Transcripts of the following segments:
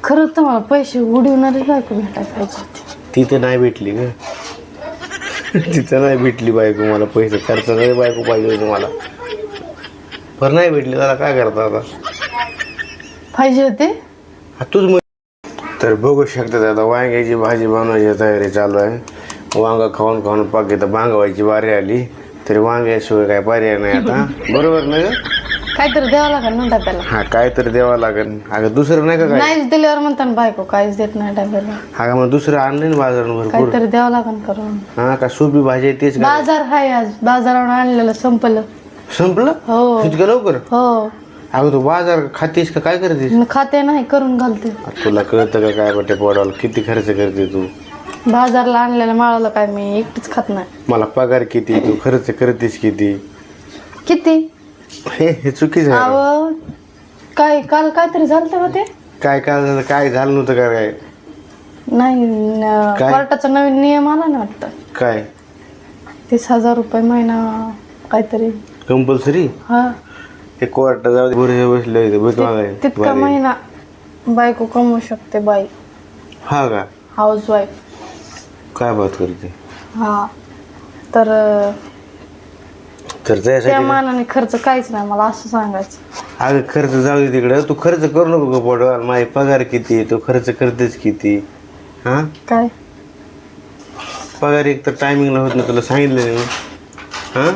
खरंच तर मला पैसे उडवणारी बायको भेटायला पाहिजे होती. तिथे नाही भेटली ग. तिथं नाही भेटली बायको मला. पैसे खर्चासाठी बायको पाहिजे होती मला. पण नाही भेटली. त्याला काय करता आता. पाहिजे होते. हा तूच तर बघू शकता आता वांग्याची भाजी बनवायची तयारी चालू आहे. वांगा खाऊन खाऊन पाक इथं भांगवायची बारी आली. तरी वांग्याशिवाय काय पर्याय नाही आता. बरोबर ना ग. काहीतरी द्यावं लागेल ना डब्याला. हा काय तर द्यावं लागेल. अगं दुसरं नाही का काय. नाहीच दिल्यावर म्हणतात बायको काहीच देत नाही डब्याला. हा मग दुसरं आणलं ना बाजारात भरपूर. काहीतरी द्यावं लागेल करून. हा का सोपी भाजी आहे तेच. बाजार हाय आज. बाजारावरून आणलेलं संपलं. संपलं. हो इतकं लवकर. हो. अगं तू बाजार खातेस का काय करतेस. मी खाते नाही करून घालते. तुला कळतं का काय बटे पोडाला किती खर्च करते तू. बाजारला आणलेलं माळाला काय मी एकटीच खात नाही. मला पगार किती तू खर्च करतेस किती. किती हे चुकीचं आहे. अहो काय काल काहीतरी झालं होतं ते. काय काय झालं काय झालं नव्हतं का काय. नाही काय? कोर्टाचा नवीन नियम आला ना वाटतं. काय 30,000 रुपये महिना काहीतरी. कंपल्सरी. हा ते कोर्टात जाऊ दे बसले तितका महिना बायको कमवू शकते बाई. हा का. House wife. काय बात करते. हा तर तर त्या त्यासाठी मानाने खर्च काहीच नाही मला असं सांगायचं. अगं खर्च जाऊ दे तिकडं. तू खर्च करू नको पोडवाल. माझी पगार किती तू खर्च करतेस किती. हा काय पगार एक तर टायमिंगला होत नाही तुला सांगितलं मी. हा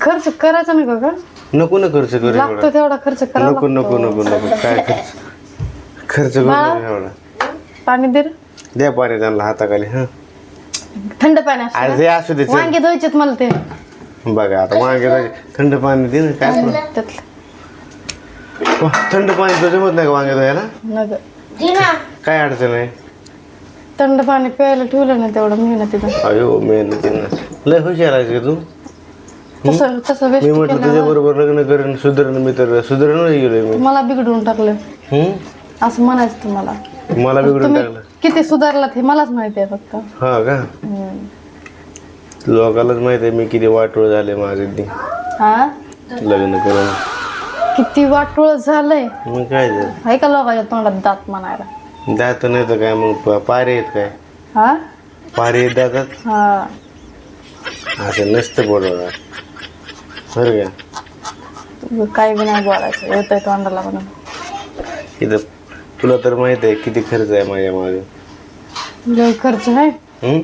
खर्च करायचा नाही का. नको ना खर्च करू लागतो एवढा. तेवढा खर्च करा. नको नको नको नको काय खर्च खर्च करू नको एवढा. पाणी दे रे. द्या पाणी त्यांना हाताखाली. हा थंड पाणी असतं अरे ना? ते असू दे चल. वांगे धुवायचेत मला ते. बघा आता वांगे थंड पाणी दे ना काय पण. त्यातलं थंड पाणी तर जमत नाही का वांगे धुवायला. नग काय अडचण आहे. थंड पाणी प्यायला ठेवलं नाही तेवढं मेहनतीनं. अयो मेहनतीनं लय हुशार आहेस का तू. तसं तसं मी वेस्ट म्हटलं तुझ्या बरोबर लग्न करेन सुधरण मी तर सुधरण गेलोय मी. मला बिघडवून टाकलं असं म्हणायचं तुम्हाला. मला बिघडून तुम्ही टाकलं. किती सुधारलात हे मलाच माहिती आहे फक्त. हा का. लोकांनाच माहित आहे मी किती वाटोळ झाले माझे हा लग्न करून. किती वाटोळ झालंय. मग काय झालं. आहे का लोकांच्या तोंडात दात म्हणायला. दात नाही तर काय मग पारे आहेत काय. हा पारे येत दातात. हा असं नसतं बोलवणार बरं का. तुम्ही काही बी नाही बोलायचं येतंय तोंडाला म्हणून. इथं तुला तर माहित आहे किती खर्च आहे माझ्या मागे. लय खर्च आहे.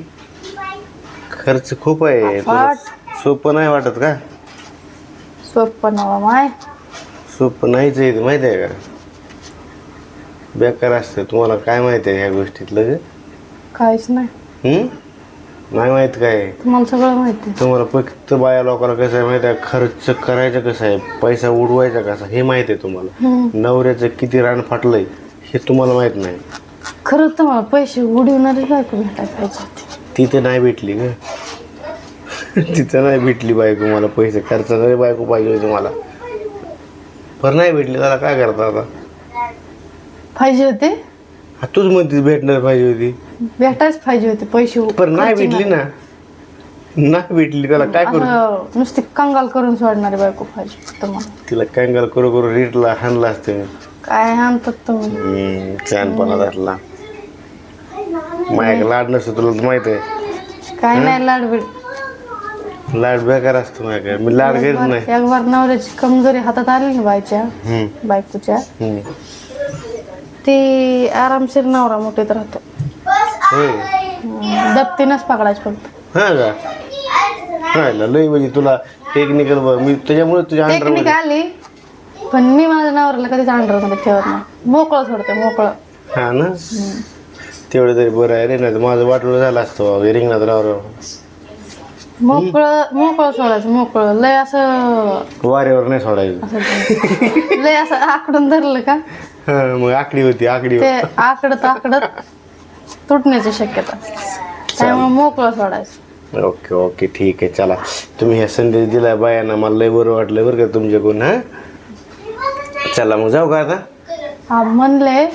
खर्च खूप आहे. तुला सोपं नाही वाटत का. सोपं नवा माय. सोपं नाहीच आहे माहिती आहे का. बेकार असतं. तुम्हाला काय माहिती आहे ह्या गोष्टीतलं ग. काहीच नाही. नाही माहित काय. तुम्हाला सगळं माहिती आहे. तुम्हाला फक्त बाया लोकांना कसं आहे माहिती आहे खर्च करायचा कसा आहे पैसा उडवायचा कसा हे माहिती आहे तुम्हाला. नवऱ्याचं किती रान फाटलंय हे तुम्हाला माहित नाही. खरंच तर मला पैसे उडवणारी बायको भेटायला पाहिजे होती. तिथे नाही भेटली ग. तिथं नाही भेटली बायको मला. पैसे खर्चासाठी बायको पाहिजे होती मला. पण नाही भेटली. त्याला काय करता आता. पाहिजे होते. हा तूच म्हणते भेटणार पाहिजे होती. भेटायच पाहिजे होते पैसे. पण नाही भेटली ना. नाही भेटली त्याला काय करू. असं नुसती कंगाल करून सोडणारी बायको पाहिजे तुम्हाला. तिला कंगाल करू करू रेटला हाणला असते. काय आणतात तुम्ही. छानपणा धरला. माझ्या लाड नसतं तुला माहित आहे. काय नाही लाडबीड. लाड बेकार असतो माझ्या. मी लाड घेत नाही. एक बार नवऱ्याची कमजोरी हातात आली ना बायच्या बायकोच्या ती आरामशीर नवरा मोठीत राहतो. दप्तीनच पकडायच फक्त. हा का. हा लय म्हणजे तुला टेक्निकल मी त्याच्यामुळे तुझ्या टेक्निक आली पण मी माझ्या नवऱ्याला कधीच अंडरमध्ये ठेवत नाही. मोकळं सोडते मोकळं. हा ना तेवढं तरी बरं आहे रे. नाही तर माझं वाटलं झालं असतं रिंगणात राहू. मोकळं मोकळं सोडायचं. मोकळं लय असं वाऱ्यावर नाही सोडायचं. लय असं आकडून धरलं का मग आकडी होती. आकडी ते आकडत आकडत तुटण्याची शक्यता. त्यामुळे मोकळं सोडायचं. ओके ओके ठीक आहे. चला तुम्ही ह्या संदेश दिलाय बायांना मला लय बरं वाटलं बरं का तुमच्याकडून. हा चला मग जाऊ का आता. हा म्हणले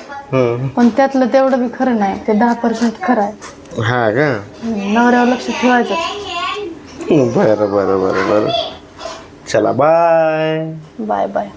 पण त्यातलं तेवढं बी खरं नाही. ते 10% खरं आहे. हा का. नवऱ्यावर लक्ष ठेवायचं. बरं बरं बरं बरं चला बाय बाय बाय.